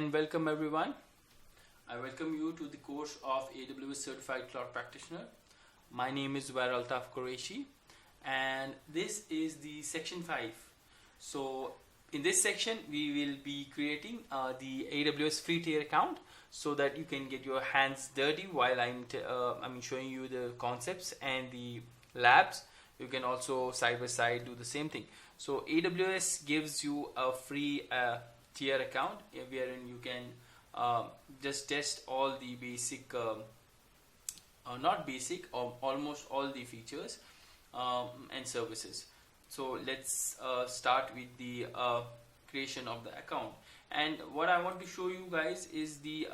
and welcome everyone. I welcome you to the course of AWS Certified Cloud Practitioner. My name is Zubair Altaf Qureshi and this is the section 5. So in this section we will be creating the AWS free tier account so that you can get your hands dirty while I'm showing you the concepts and the labs. You can also side by side do the same thing. So AWS gives you a free tier account wherein you can just test all the basic, not basic, or almost all the features and services. So let's start with the creation of the account. And what I want to show you guys is the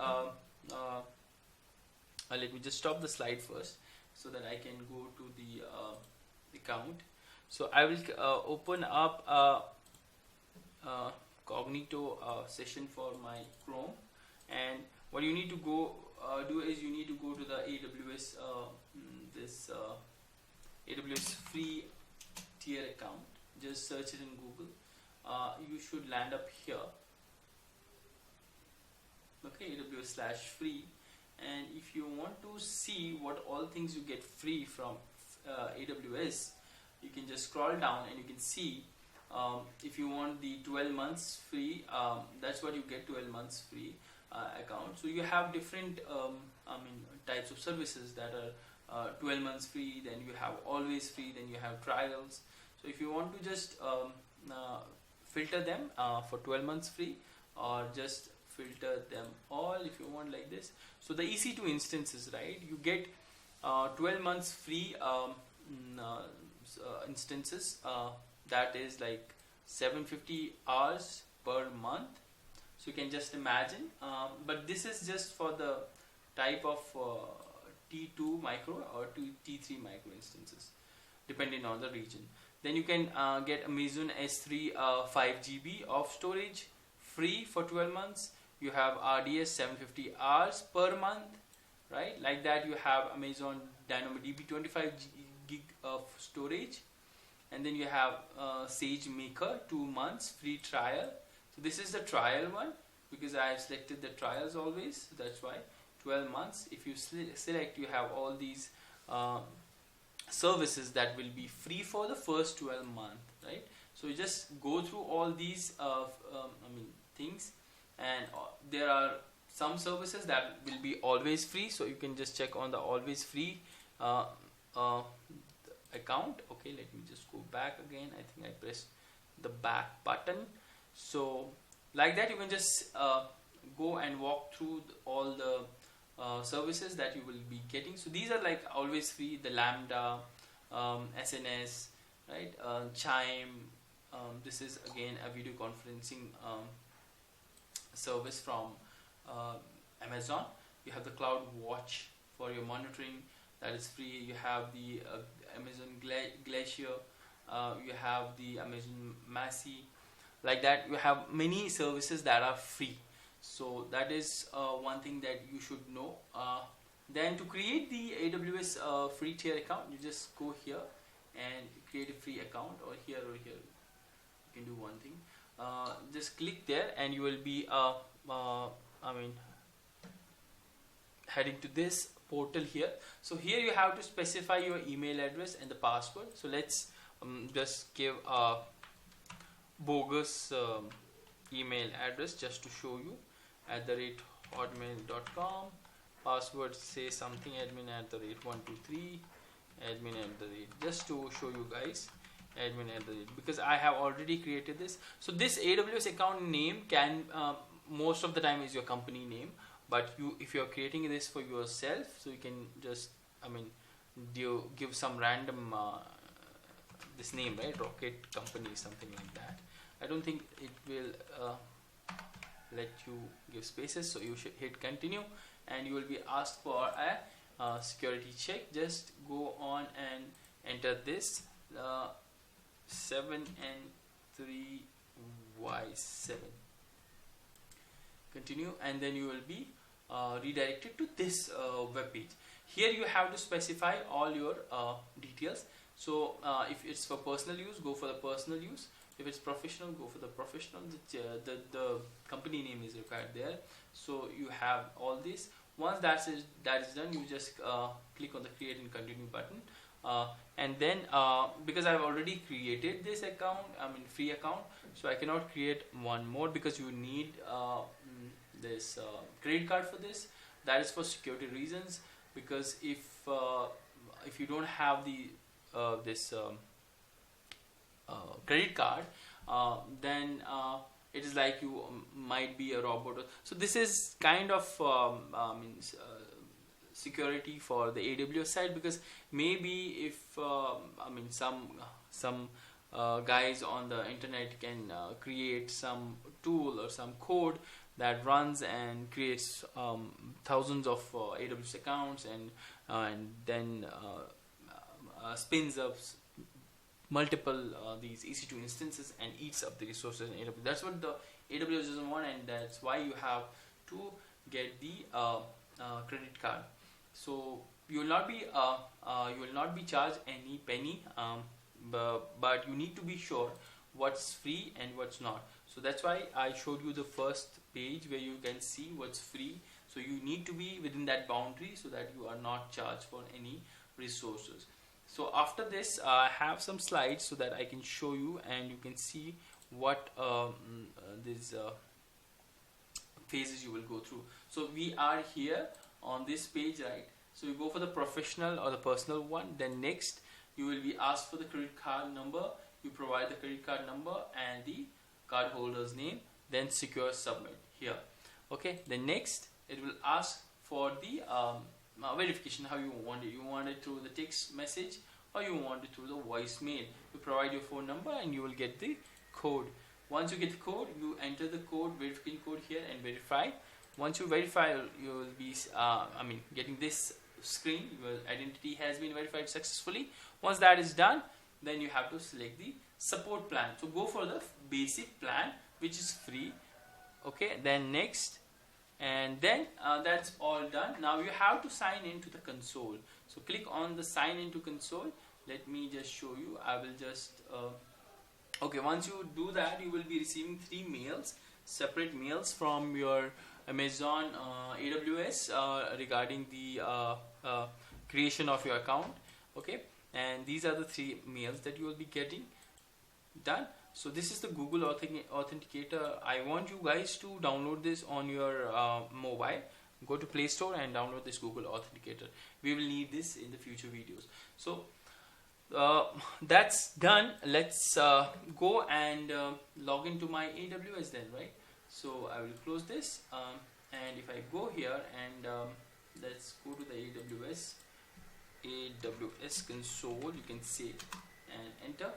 let me just stop the slide first so that I can go to the account. So I will open up Cognito session for my Chrome, and what you need to do is you need to go to the AWS AWS free tier account. Just search it in Google. You should land up here. Okay, AWS/free, and if you want to see what all things you get free from AWS, you can just scroll down and you can see if you want the 12 months free, that's what you get, 12 months free account. So you have different types of services that are 12 months free, then you have always free, then you have trials. So if you want to just filter them for 12 months free, or just filter them all if you want, like this. So the EC2 instances, right, you get 12 months free instances, that is like 750 hours per month. So you can just imagine, but this is just for the type of T2 micro or T3 micro instances depending on the region. Then you can get Amazon S3 5 GB of storage free for 12 months. You have RDS 750 hours per month, right? Like that. You have Amazon DynamoDB 25 gig of storage, and then you have SageMaker 2 months free trial. So this is the trial one because I have selected the trials always, so that's why 12 months. If you select, you have all these services that will be free for the first 12 months, right? So you just go through all these things, and there are some services that will be always free, so you can just check on the always free account. Okay, let me just go back again. I think I pressed the back button. So like that, you can just go and walk through all the services that you will be getting. So these are like always free: the Lambda, SNS, right, Chime. This is again a video conferencing service from Amazon. You have the Cloud Watch for your monitoring, that is free. You have the Amazon Glacier, you have the Amazon Massey. Like that, you have many services that are free. So that is one thing that you should know. Then to create the AWS free tier account, you just go here and create a free account, or here or here. You can do one thing. Just click there and you will be heading to this portal here. So here you have to specify your email address and the password. So let's just give a bogus email address just to show you, @hotmail.com. Password, say something, admin@123, admin@, just to show you guys, admin@, because I have already created this. So this AWS account name can most of the time is your company name, but if you're creating this for yourself, so you can just give some random this name, right, Rocket Company, something like that. I don't think it will let you give spaces, so you should hit continue, and you will be asked for a security check. Just go on and enter this 7N3Y7. Continue, and then you will be redirected to this web page. Here you have to specify all your details. So if it's for personal use, go for the personal use. If it's professional, go for the professional. The company name is required there. So you have all this. Once that is done, you just click on the create and continue button, and then because I've already created this account, free account, so I cannot create one more because you need this credit card for this. That is for security reasons, because if you don't have the this credit card, then it is like you might be a robot. So this is kind of security for the AWS side, because maybe if some guys on the internet can create some tool or some code that runs and creates thousands of AWS accounts and then spins up multiple these EC2 instances and eats up the resources in AWS. That's what the AWS doesn't want, and that's why you have to get the credit card. So you will not be charged any penny, but you need to be sure what's free and what's not. So that's why I showed you the first page where you can see what's free. So you need to be within that boundary so that you are not charged for any resources. So after this, I have some slides so that I can show you and you can see what these phases you will go through. So we are here on this page, right? So you go for the professional or the personal one. Then next, you will be asked for the credit card number. You provide the credit card number and the card holder's name. Then secure submit here. Okay. Then next, it will ask for the verification, how you want it. You want it through the text message or you want it through the voicemail. You provide your phone number and you will get the code. Once you get the code, you enter the code, verification code here, and verify. Once you verify, you will be getting this screen. Your identity has been verified successfully. Once that is done, then you have to select the support plan. So go for the basic plan, which is free. Okay, then next, and then that's all done. Now you have to sign into the console. So click on the sign into console. Let me just show you. I will just okay, once you do that, you will be receiving 3 mails, separate mails from your Amazon AWS regarding the creation of your account. Okay, and these are the 3 mails that you will be getting done. So this is the Google Authenticator. I want you guys to download this on your mobile. Go to Play Store and download this Google Authenticator. We will need this in the future videos. So that's done. Let's go and log into my AWS then, right? So I will close this, and if I go here and let's go to the AWS Console, you can see it and enter.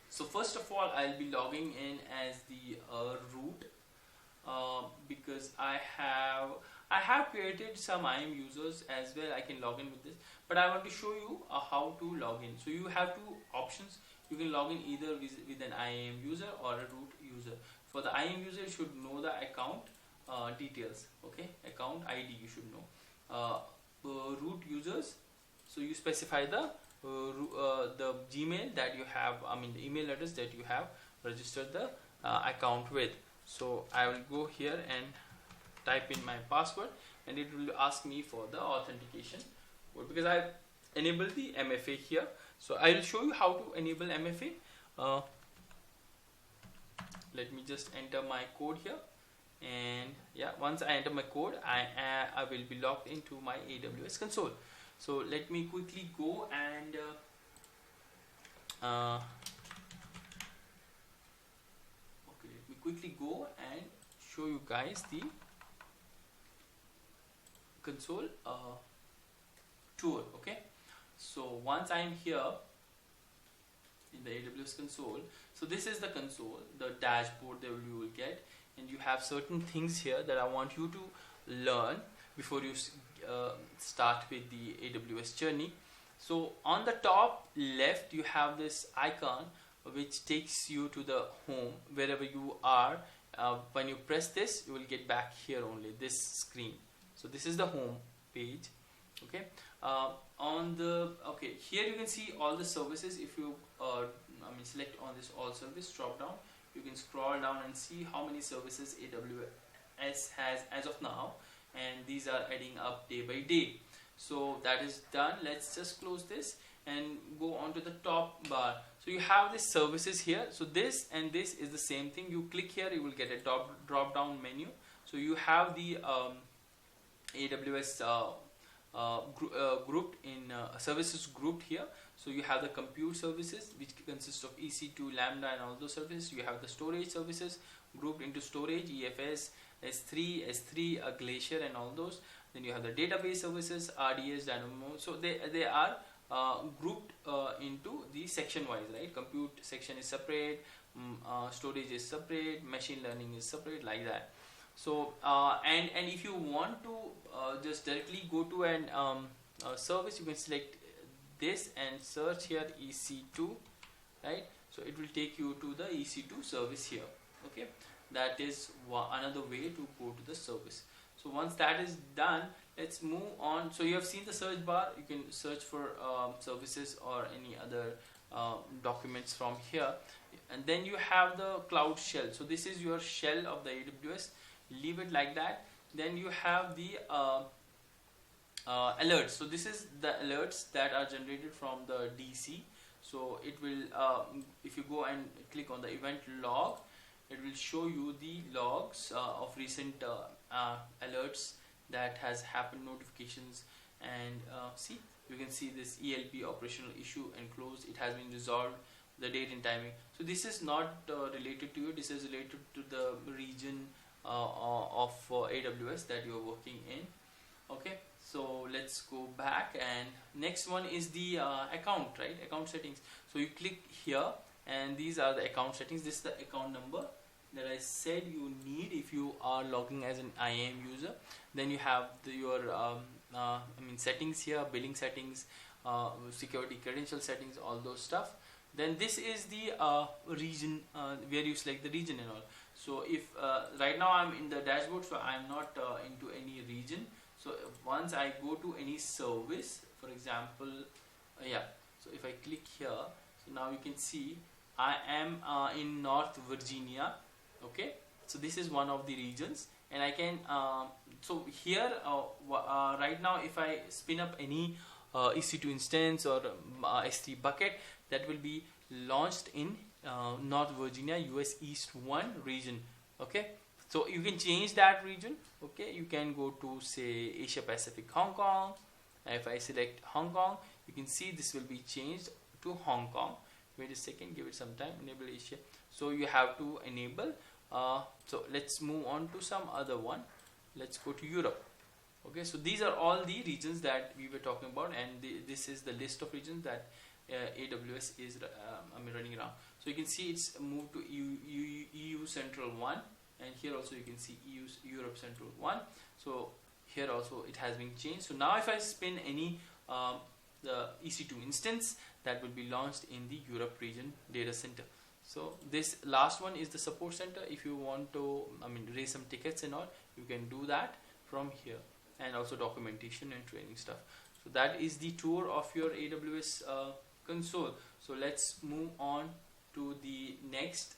So first of all, I'll be logging in as the root because I have created some IAM users as well. I can log in with this, but I want to show you how to log in. So you have 2 options. You can log in either with an IAM user or a root user. For the IAM user, you should know the account details. Okay, account ID you should know. Root users, so you specify the Gmail that you have, the email address that you have registered the account with. So I will go here and type in my password, and it will ask me for the authentication code because I enabled the MFA here. So I will show you how to enable MFA. Let me just enter my code here, and yeah, once I enter my code, I will be logged into my AWS console. So let me quickly go and show you guys the console tour. Okay, so once I'm here in the AWS console, so this is the console, the dashboard that you will get, and you have certain things here that I want you to learn before you start with the AWS journey. So on the top left, you have this icon which takes you to the home wherever you are. When you press this, you will get back here only, this screen. So this is the home page. Okay, here you can see all the services. If you select on this all service drop down. You can scroll down and see how many services AWS has as of now, and these are adding up day by day. So that is done. Let's just close this and go on to the top bar. So you have the services here. So this and this is the same thing. You click here, you will get a drop down menu. So you have the AWS grouped in services grouped here. So you have the compute services, which consists of EC2, Lambda, and all those services. You have the storage services grouped into storage, EFS, S3, Glacier, and all those. Then you have the database services, RDS, Dynamo. So they are grouped into the section wise, right? Compute section is separate, storage is separate, machine learning is separate, like that. So and if you want to just directly go to an service, you can select this and search here EC2, right? So it will take you to the EC2 service here. Okay, that is another way to go to the service. So once that is done, let's move on. So you have seen the search bar. You can search for services or any other documents from here, and then you have the cloud shell. So this is your shell of the AWS. Leave it like that. Then you have the alerts. So this is the alerts that are generated from the DC. So it will if you go and click on the event log, it will show you the logs of recent alerts that has happened, notifications, and see, you can see this ELP operational issue and closed. It has been resolved, the date and timing. So this is not related to you. This is related to the region of AWS that you are working in. Okay, so let's go back, and next one is the account, right? Account settings. So you click here, and these are the account settings. This is the account number that I said you need if you are logging as an IAM user. Then you have your settings here, billing settings, security credential settings, all those stuff. Then this is the region where you select the region and all. So if right now I'm in the dashboard, so I'm not into any region. So once I go to any service, for example, so if I click here, so now you can see I am in North Virginia. Okay, so this is one of the regions, and I can so here right now if I spin up any EC2 instance or S3 bucket, that will be launched in North Virginia US East 1 region. Okay, so you can change that region. Okay, you can go to say Asia Pacific Hong Kong. If I select Hong Kong, you can see this will be changed to Hong Kong. Wait a second, give it some time. Enable Asia. So you have to enable. So let's move on to some other one. Let's go to Europe. Okay, so these are all the regions that we were talking about, and this is the list of regions that AWS is running around. So you can see it's moved to EU Central 1, and here also you can see Europe Central 1. So here also it has been changed. So now if I spin any the EC2 instance, that will be launched in the Europe region data center. So this last one is the support center. If you want to raise some tickets and all, you can do that from here, and also documentation and training stuff. So that is the tour of your AWS console. So let's move on to the next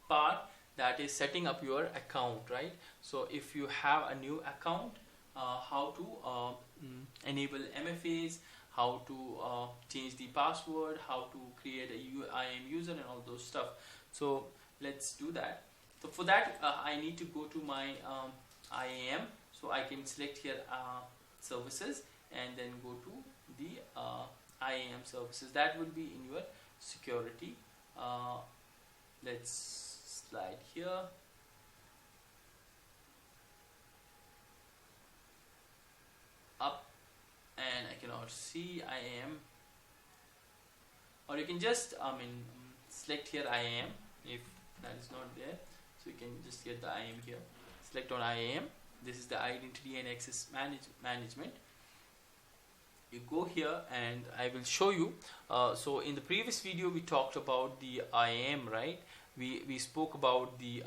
part, that is setting up your account, right? So if you have a new account, how to enable MFAs, how to change the password, how to create a IAM user, and all those stuff. So let's do that. So for that I need to go to my IAM. So I can select here services, and then go to the IAM services. That will be in your security. Let's slide here. Up, and I cannot see IAM, or you can just select here IAM if that is not there. So you can just get the IAM here. Select on IAM. This is the identity and access management. You go here, and I will show you. So in the previous video we talked about the IAM, right? We spoke about the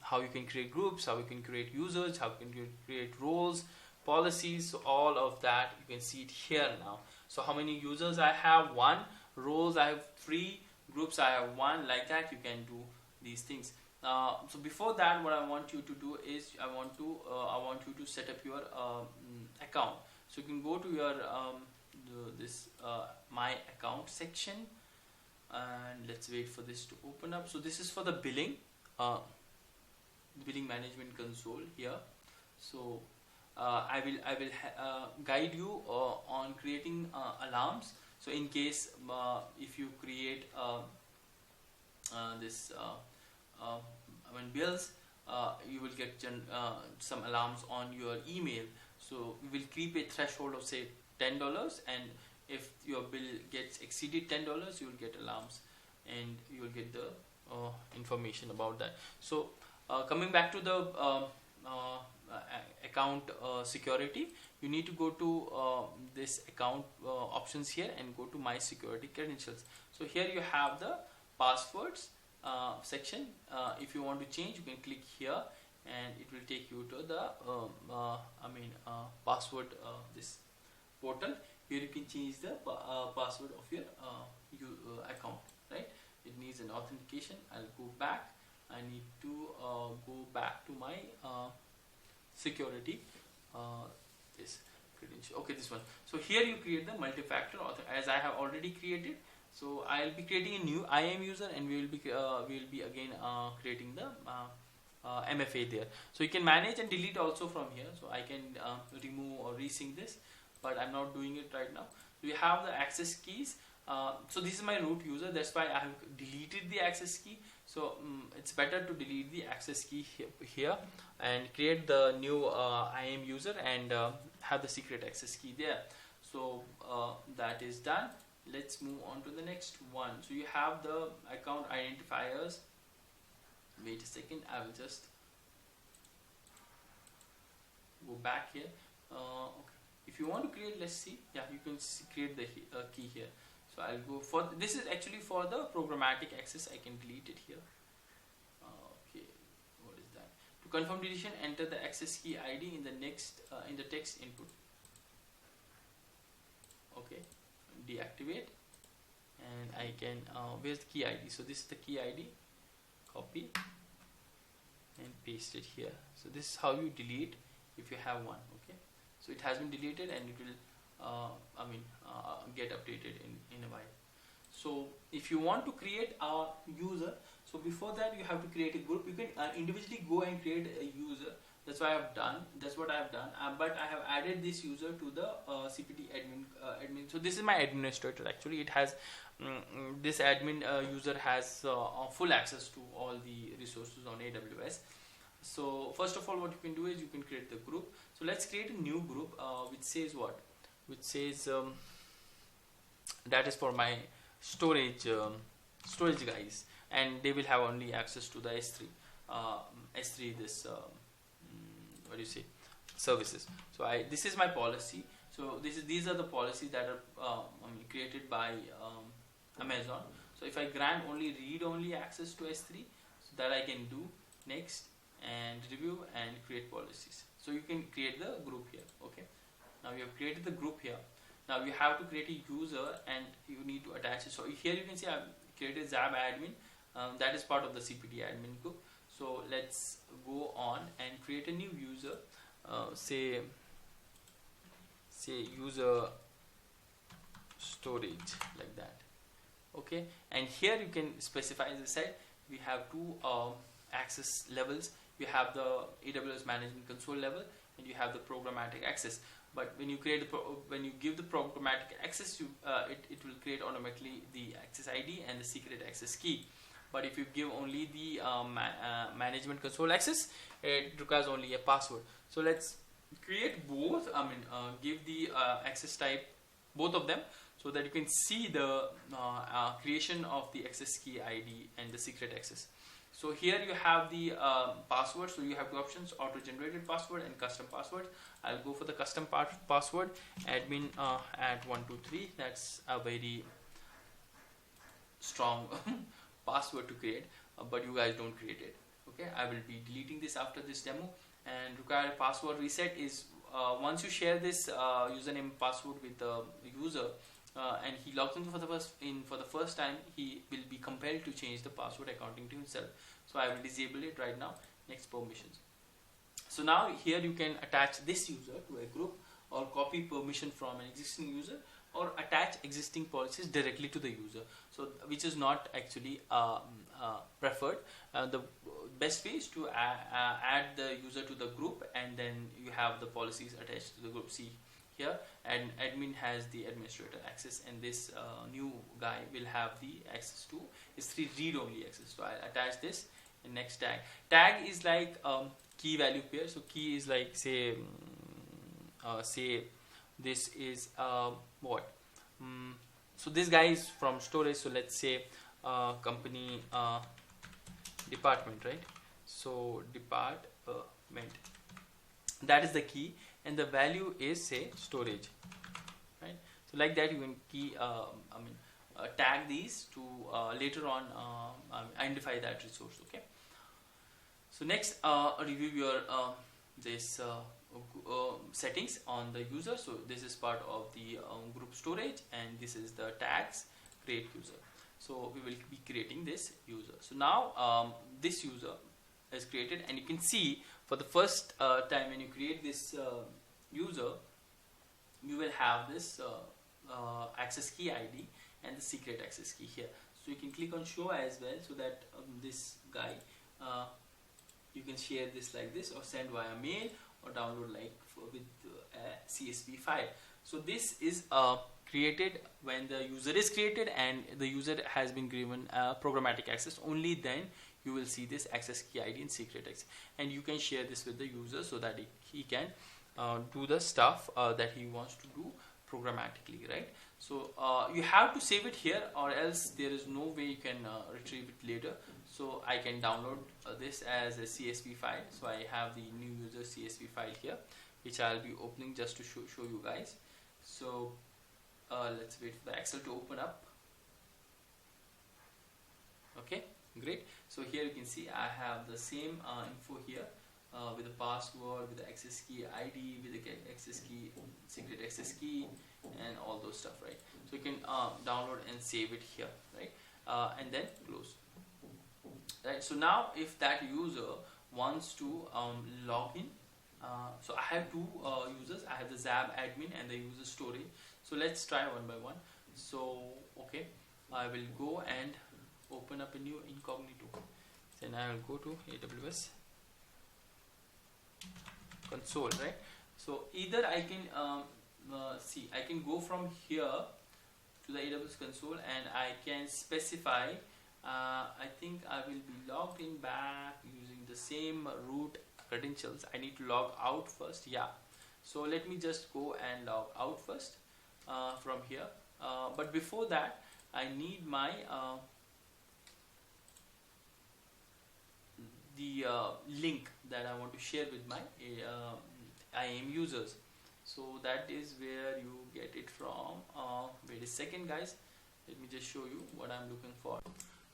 how you can create groups, how you can create users, how you can create roles, policies. So all of that you can see it here now. So how many users I have? 1. roles I have 3, groups I have 1. Like that you can do these things. So before that, what I want you to do is I want you to set up your account. So you can go to your my account section, and let's wait for this to open up. So this is for the billing management console here. So I will guide you on creating alarms. So in case if you create bills, you will get some alarms on your email. So we will keep a threshold of say $10, and if your bill gets exceeded $10, you will get alarms, and you will get the information about that. So coming back to the account security, you need to go to this account options here and go to my security credentials. So here you have the passwords section. If you want to change, you can click here and it will take you to the password this portal. Here you can change the password of your account, right? It needs an authentication. I'll go back. I need to go back to my security this credential. Okay, this one. So here you create the multi-factor as I have already created. So I'll be creating a new IAM user, and we will be again creating the MFA there. So you can manage and delete also from here. So I can remove or resync this, but I'm not doing it right now. We have the access keys. So this is my root user. That's why I have deleted the access key. So it's better to delete the access key here and create the new IAM user and have the secret access key there. So that is done. Let's move on to the next one. So you have the account identifiers. Wait a second, I will just go back here. Okay. If you want to create, let's see. Yeah, you can create the key here. So I'll go for this is actually for the programmatic access. I can delete it here. Okay, what is that? To confirm deletion, enter the access key ID in the next in the text input. Okay, deactivate, and I can where's the key ID? So this is the key ID. Copy and paste it here. So this is how you delete if you have one. Okay, so it has been deleted and it will get updated in a while. So if you want to create a user, so before that you have to create a group. You can individually go and create a user. That's what I have done. But I have added this user to the CPT admin. So this is my administrator. Actually, it has this admin user has full access to all the resources on AWS. So first of all, what you can do is you can create the group. So let's create a new group which says what? Which says that is for my storage guys, and they will have only access to the S3 this what do you say, services. So this is my policy. So these are the policies that are created by Amazon. So if I grant only read-only access to S3, so that I can do next and review and create policies. So you can create the group here. Okay, now you have created the group here. Now you have to create a user and you need to attach it. So here you can see I've created ZAB admin. That is part of the CPT admin group. So let's go on and create a new user. Say user storage, like that. Okay, and here you can specify, as I said, we have two access levels. You have the AWS management console level and you have the programmatic access. But when you give the programmatic access, it will create automatically the access ID and the secret access key. But if you give only the management console access, it requires only a password. So let's create both. Give the access type, both of them, so that you can see the creation of the access key ID and the secret access. So here you have the password. So you have two options: auto-generated password and custom password. I'll go for the custom password. Admin at 123. That's a very strong password to create, but you guys don't create it. Okay, I will be deleting this after this demo. And required password reset is once you share this username password with the user, and he logs in for the first time, he will be compelled to change the password according to himself. So I will disable it right now. Next, permissions. So now here you can attach this user to a group, or copy permission from an existing user, or attach existing policies directly to the user, so which is not actually preferred. The best way is to add the user to the group, and then you have the policies attached to the group. See here, and admin has the administrator access, and this new guy will have the access to his read-only access. So I'll attach this. And next, tag is like key value pair. So key is like, say this is what, so this guy is from storage, so let's say company department, right? So department, that is the key, and the value is, say, storage, right? So like that you can key tag these to later on identify that resource. Okay, so next, review your this settings on the user. So this is part of the group storage, and this is the tags create user. So we will be creating this user. So now this user is created, and you can see for the first time when you create this user, you will have this access key ID and the secret access key here. So you can click on show as well, so that this guy, you can share this like this, or send via mail, or download like with a CSV file. So this is created when the user is created and the user has been given programmatic access. Only then you will see this access key ID and secret access, and you can share this with the user so that he can do the stuff that he wants to do programmatically, right? So you have to save it here, or else there is no way you can retrieve it later. So I can download this as a CSV file. So I have the new user CSV file here, which I'll be opening just to show you guys. So let's wait for the Excel to open up. Okay, great. So here you can see I have the same info here with the password, with the access key ID, with the access key, secret access key, and all those stuff, right? So you can download and save it here, right? And then close. Right. So now if that user wants to log in, so I have two users. I have the ZAB admin and the user storage. So let's try one by one. So okay, I will go and open up a new incognito. Then I will go to AWS Console, right? So either I can I can go from here to the AWS Console, and I can specify. I think I will be logged in back using the same root credentials. I need to log out first. Yeah. So let me just go and log out first from here. But before that, I need my the link that I want to share with my IAM users. So that is where you get it from. Wait a second, guys. Let me just show you what I'm looking for.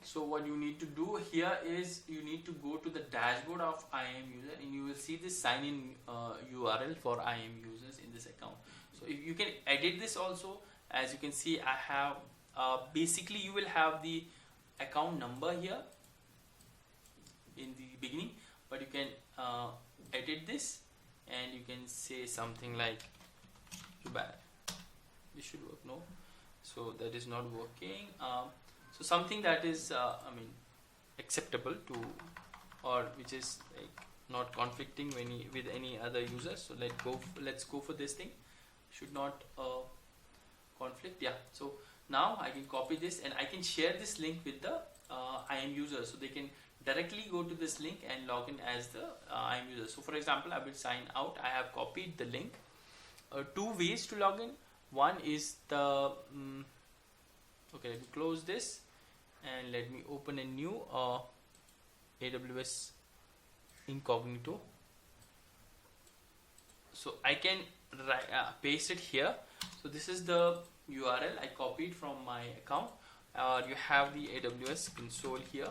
So what you need to do here is you need to go to the dashboard of IAM user, and you will see this sign in URL for IAM users in this account. So if you can edit this also, as you can see, I have basically you will have the account number here in the beginning, but you can edit this, and you can say something like too bad, this should work. No, so that is not working. So something that is acceptable to, or which is like not conflicting with any other users. So let's go for this thing. Should not conflict. Yeah. So now I can copy this, and I can share this link with the IAM user, so they can directly go to this link and log in as the IAM user. So for example, I will sign out. I have copied the link. Two ways to log in. One is the okay, let me close this and let me open a new AWS incognito. So I can paste it here. So this is the URL I copied from my account. You have the AWS console here.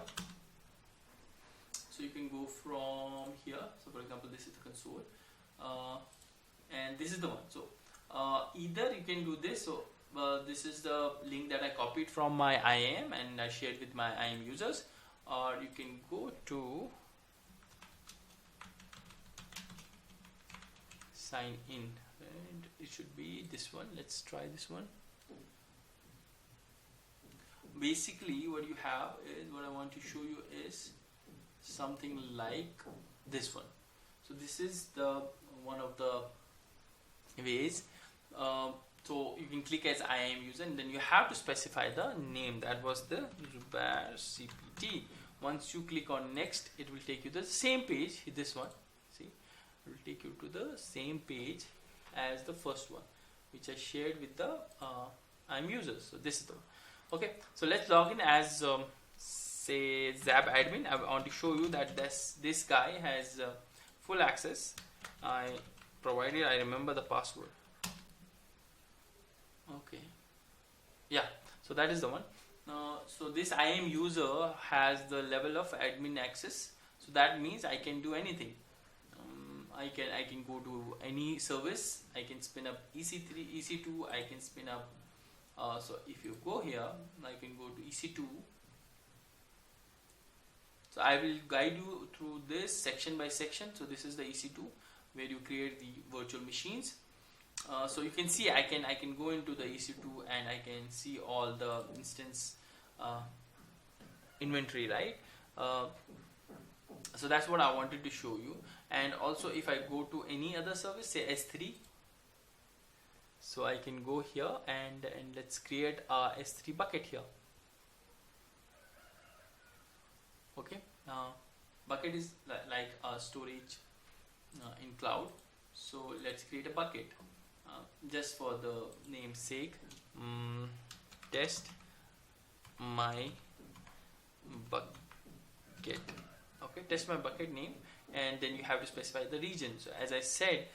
So you can go from here. So for example, this is the console, and this is the one. So either you can do this. So this is the link that I copied from my IAM and I shared with my IAM users. Or you can go to sign in, and it should be this one. Let's try this one. Basically what you have is, what I want to show you is something like this one. So this is the one of the ways. So you can click as IAM user, and then you have to specify the name. That was the Zubair CPT. Once you click on next, it will take you to the same page. This one, see, it will take you to the same page as the first one, which I shared with the IAM users. So this is the one. Okay, so let's log in as say Zab admin. I want to show you that this guy has full access. I remember the password. Okay, yeah, so that is the one. So this IAM user has the level of admin access, so that means I can do anything. I can go to any service. I can spin up EC3, EC2. I can spin up. So if you go here, I can go to EC2. So I will guide you through this section by section. So this is the EC2 where you create the virtual machines. So you can see I can go into the EC2 and I can see all the instance inventory, right? So that's what I wanted to show you. And also if I go to any other service, say S3, so I can go here and let's create a S3 bucket here. Okay, bucket is like a storage in cloud. So let's create a bucket. Just for the name's sake, test my bucket. Okay, test my bucket name, and then you have to specify the region. So as I said,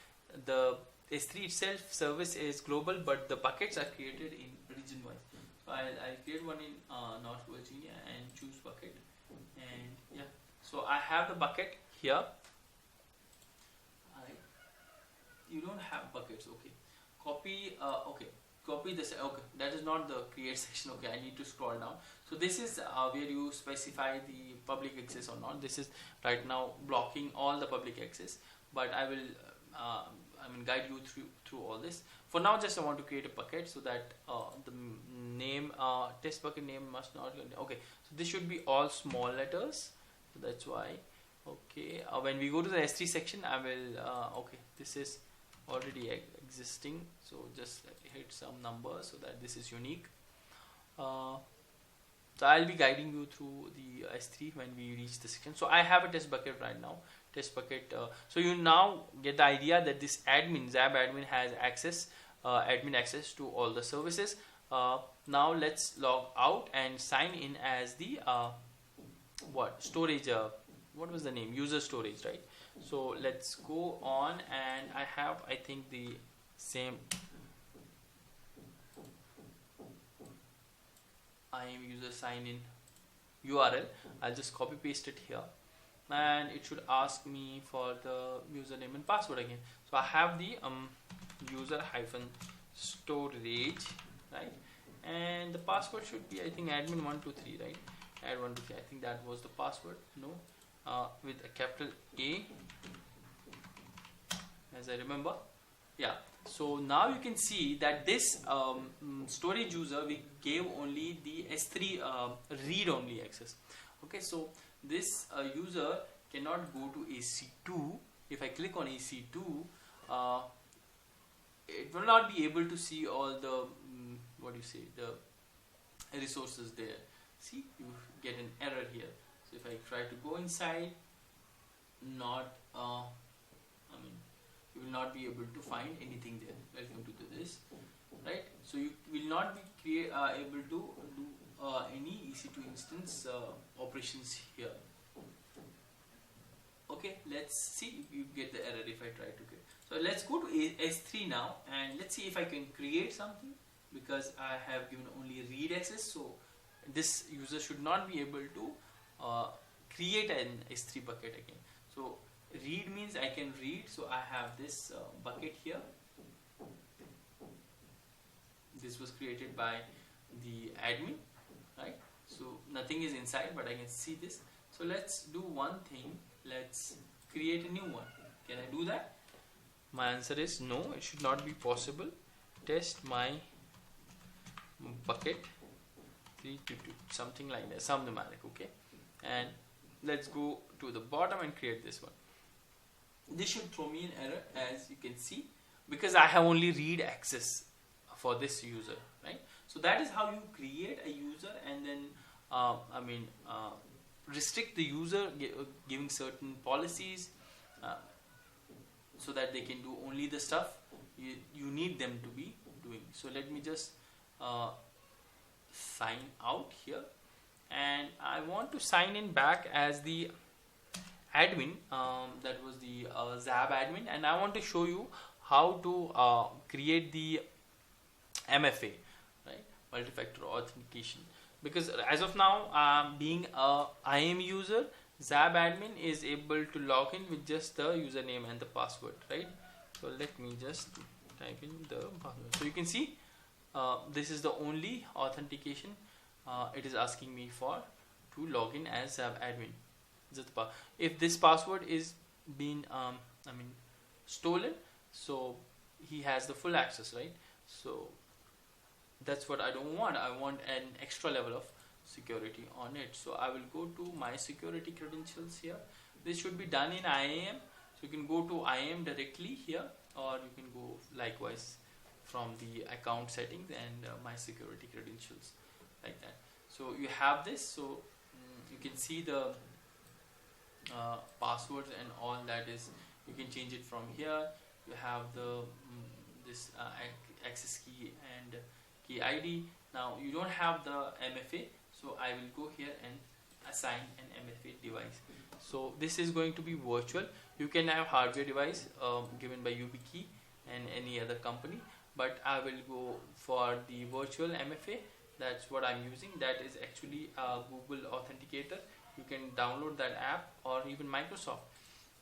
the S3 itself service is global, but the buckets are created in region wise. So I create one in North Virginia and choose bucket, and yeah, so I have the bucket here. You don't have buckets, okay. Copy, okay, copy this, okay, that is not the create section, okay, I need to scroll down. So this is where you specify the public access or not. This is right now blocking all the public access, but I will guide you through all this. For now, just I want to create a bucket so that the name, test bucket name must not, okay, so this should be all small letters, so that's why. Okay, when we go to the S3 section, I will, okay, this is already existing, so just hit some number so that this is unique. So I'll be guiding you through the S3 when we reach the section. So I have a test bucket right now. Test bucket. So you now get the idea that this admin, Zab admin, has access, admin access to all the services. Now let's log out and sign in as the storage. What was the name? User storage, right? So let's go on, and I have, I think, the same IAM user sign in URL. I'll just copy paste it here, and it should ask me for the username and password again. So I have the user -storage, right? And the password should be, I think, admin123, right? Add123. I think that was the password. No. With a capital A, as I remember. Yeah, so now you can see that this storage user, we gave only the S3 read only access. Okay, so this user cannot go to EC2. If I click on EC2, it will not be able to see all the the resources there. See, you get an error here. So if I try to go inside, you will not be able to find anything there. Welcome to this, right? So you will not be able to do any EC2 instance operations here. Okay, let's see if you get the error if I try to get. So let's go to S3 now, and let's see if I can create something, because I have given only read access. So this user should not be able to create an S3 bucket again. So read means I can read, so I have this bucket here. this was created by the admin, right? So nothing is inside, but I can see this. So let's do one thing. Let's create a new one. Can I do that? My answer is no, it should not be possible. Test my bucket 322, something like that, some numeric. Okay, and let's go to the bottom and create this one. This should throw me an error, as you can see, because I have only read access for this user, right? So that is how you create a user, and then restrict the user, giving certain policies so that they can do only the stuff you need them to be doing. So let me just sign out here, and I want to sign in back as the admin, that was the ZAB admin, and I want to show you how to create the MFA, right, multi-factor authentication, because as of now, being a IAM user, ZAB admin is able to log in with just the username and the password, right? So let me just type in the password. So you can see this is the only authentication it is asking me for to log in as ZAB admin. If this password is being stolen, so he has the full access, right? So that's what I don't want. I want an extra level of security on it. So I will go to my security credentials here. This should be done in IAM, so you can go to IAM directly here, or you can go likewise from the account settings and my security credentials, like that. So you have this, so you can see the passwords and all that is, you can change it from here. You have the this access key and key ID. Now you don't have the MFA, so I will go here and assign an MFA device. So this is going to be virtual. You can have hardware device given by YubiKey and any other company, but I will go for the virtual MFA. That's what I'm using. That is actually a Google Authenticator. You can download that app, or even Microsoft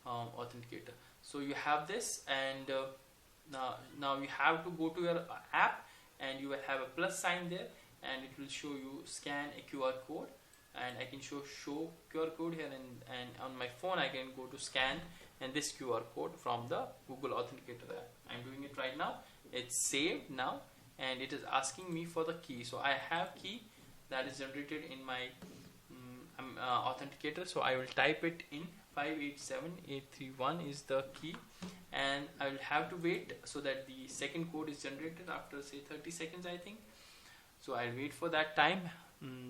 Authenticator. So you have this, and now you have to go to your app, and you will have a plus sign there, and it will show you scan a QR code, and I can show QR code here, and on my phone I can go to scan and this QR code from the Google Authenticator app. I'm doing it right now. It's saved now, and it is asking me for the key. So I have key that is generated in my authenticator, so I will type it in. 587831 is the key, and I will have to wait so that the second code is generated after say 30 seconds, I think. So I'll wait for that time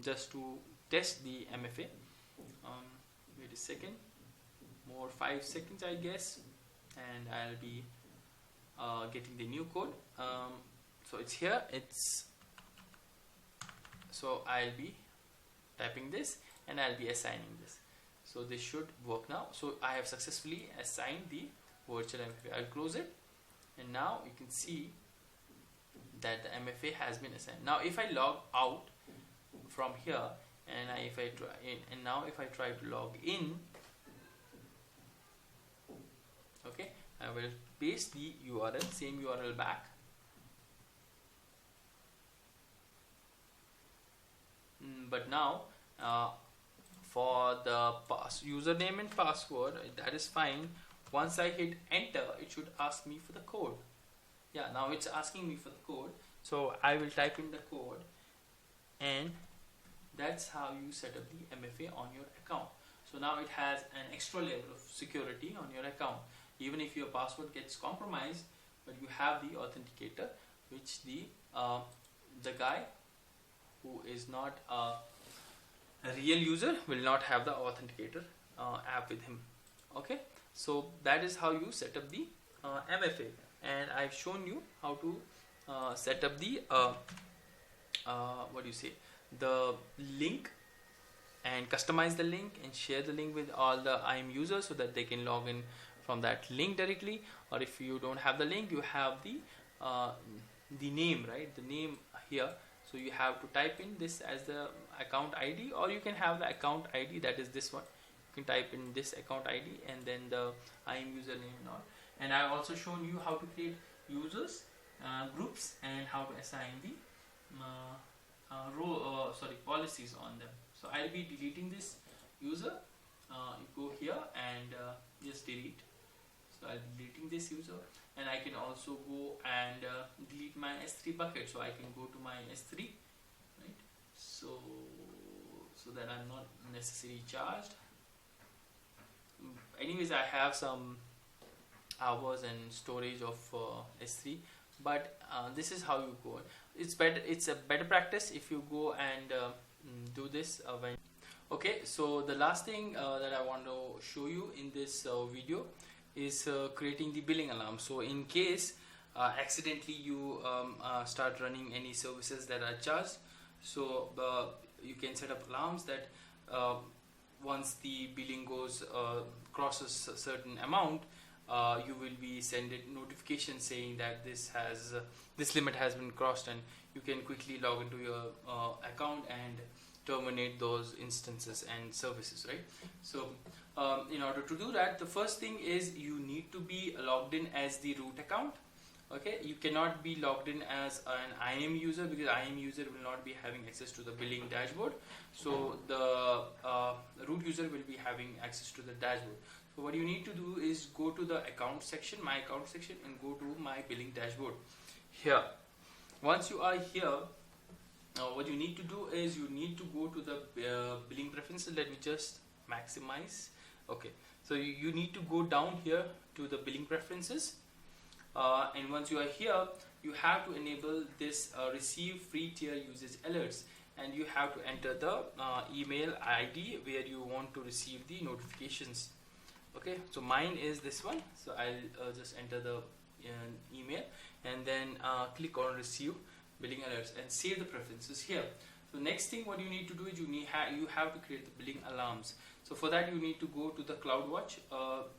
just to test the MFA. Wait a second, more 5 seconds I guess, and I'll be getting the new code. So it's here, so I'll be typing this and I'll be assigning this. So this should work now. So I have successfully assigned the virtual MFA. I'll close it, and now you can see that the MFA has been assigned. Now if I log out from here, and if I try to log in, okay, I will paste the URL, same URL back. But now for the username and password, that is fine. Once I hit enter, it should ask me for the code. Yeah, now it's asking me for the code, so I will type in the code, and that's how you set up the MFA on your account. So now it has an extra level of security on your account. Even if your password gets compromised, but you have the authenticator, which the guy who is not a real user will not have the authenticator app with him. Okay, so that is how you set up the MFA, and I've shown you how to set up the the link, and customize the link and share the link with all the IAM users so that they can log in from that link directly. Or if you don't have the link, you have the name, right? The name here. So you have to type in this as the account ID, or you can have the account ID, that is this one. You can type in this account ID and then the IAM username and all. And I've also shown you how to create users, groups, and how to assign the policies on them. So I'll be deleting this user. You go here and just delete. So I'll be deleting this user, and I can also go and delete my S3 bucket. So I can go to my S3, right? So that I'm not necessarily charged. Anyways, I have some hours and storage of S3, but this is how you go. It's better. It's a better practice if you go and do this when. Okay, so the last thing that I want to show you in this video is creating the billing alarm. So in case accidentally you start running any services that are charged, so you can set up alarms that once the billing goes crosses a certain amount, you will be sent a notification saying that this limit has been crossed, and you can quickly log into your account and terminate those instances and services, right? So in order to do that, the first thing is you need to be logged in as the root account. Okay, you cannot be logged in as an IAM user, because IAM user will not be having access to the billing dashboard. So the root user will be having access to the dashboard. So what you need to do is go to the account section, my account section, and go to my billing dashboard. Here, once you are here, what you need to do is you need to go to the billing preferences. Let me just maximize. Okay, so you need to go down here to the billing preferences, and once you are here, you have to enable this receive free tier usage alerts, and you have to enter the email ID where you want to receive the notifications. Okay, so mine is this one, so I'll just enter the email and then click on receive billing alerts and save the preferences here. So next thing what you need to do is you have to create the billing alarms. So for that you need to go to the CloudWatch.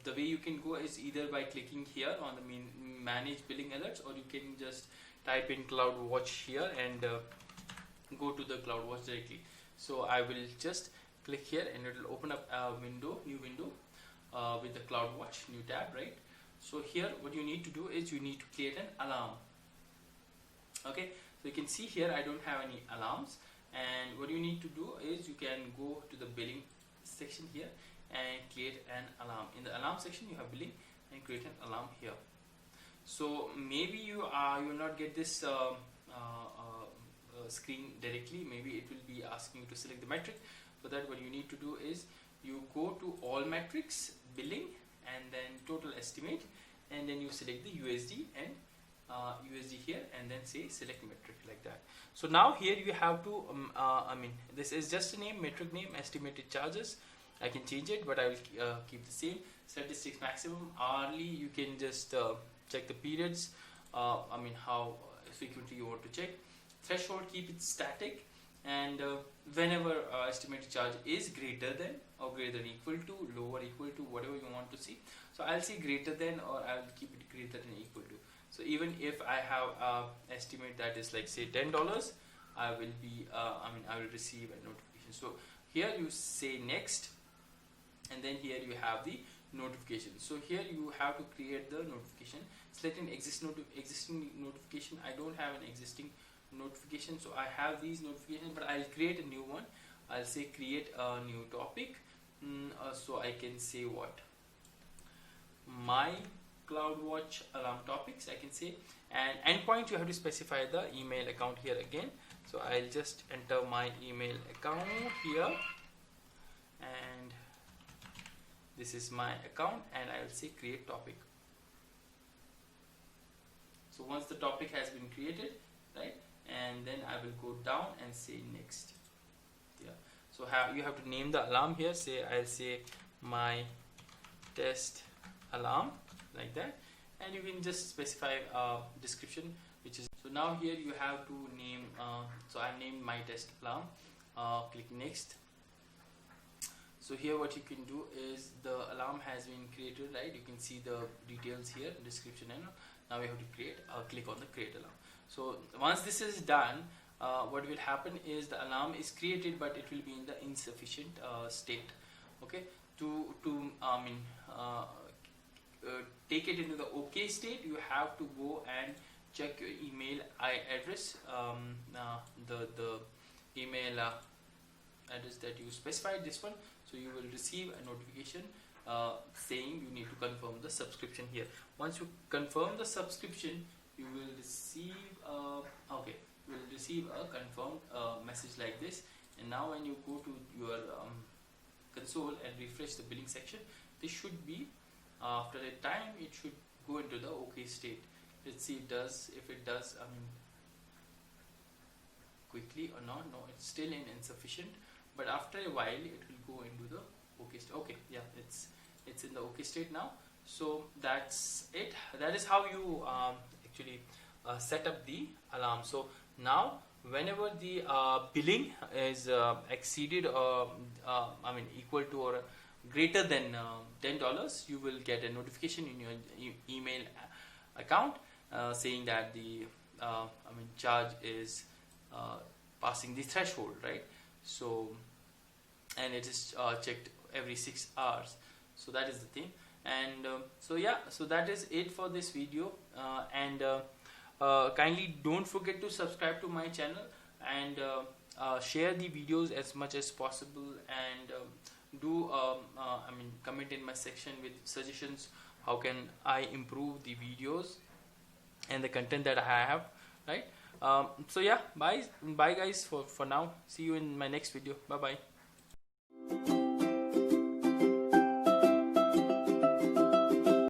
The way you can go is either by clicking here on the manage billing alerts, or you can just type in CloudWatch here and go to the CloudWatch directly. So I will just click here and it will open up a new window with the CloudWatch, new tab, right? So here what you need to do is you need to create an alarm. Okay, so you can see here I don't have any alarms, and what you need to do is you can go to the billing section here and create an alarm. In the alarm section you have billing and create an alarm here. So maybe you will not get this screen directly. Maybe it will be asking you to select the metric. For that what you need to do is you go to all metrics, billing, and then total estimate, and then you select the USD and USD here, and then say select metric, like that. So now here you have to this is just a name, metric name, estimated charges. I can change it, but I will keep the same. Statistics maximum, hourly, you can just check the periods, how frequently you want to check. Threshold, keep it static, and whenever estimated charge is greater than or greater than equal to, lower equal to, whatever you want to see. So I'll say greater than, or I'll keep it greater than equal to. So even if I have estimate that is like say $10, I will be I will receive a notification. So here you say next, and then here you have the notification. So here you have to create the notification. Select an existing notification. I don't have an existing notification, so I have these notifications, but I'll create a new one. I'll say create a new topic. So I can say what? My CloudWatch alarm topics, I can say, and endpoint you have to specify the email account here again. So I'll just enter my email account here, and this is my account, and I'll say create topic. So once the topic has been created, right, and then I will go down and say next. Yeah, so you have to name the alarm here. Say I'll say my test alarm, like that, and you can just specify a description, which is, so now here you have to name, so I named my test alarm. Click next. So here what you can do is the alarm has been created, right? You can see the details here, description, and now we have to create. Click on the create alarm. So once this is done, what will happen is the alarm is created, but it will be in the insufficient state. Okay, to take it into the OK state, you have to go and check your email address, the email address that you specified, this one. So you will receive a notification saying you need to confirm the subscription here. Once you confirm the subscription, you will receive you will receive a confirmed message like this. And now when you go to your console and refresh the billing section, this should be, after a time, it should go into the OK state. Let's see if it does, quickly or not. No, it's still insufficient, but after a while it will go into the OK state. Okay, yeah, it's in the OK state now. So that's it. That is how you actually set up the alarm. So now whenever the billing is exceeded equal to or greater than $10, you will get a notification in your email account saying that the charge is passing the threshold, right? So, and it is checked every 6 hours. So that is the thing. And so yeah, so that is it for this video. Kindly don't forget to subscribe to my channel and share the videos as much as possible, and do comment in my section with suggestions how can I improve the videos and the content that I have, right? So yeah, bye guys for now. See you in my next video. Bye bye.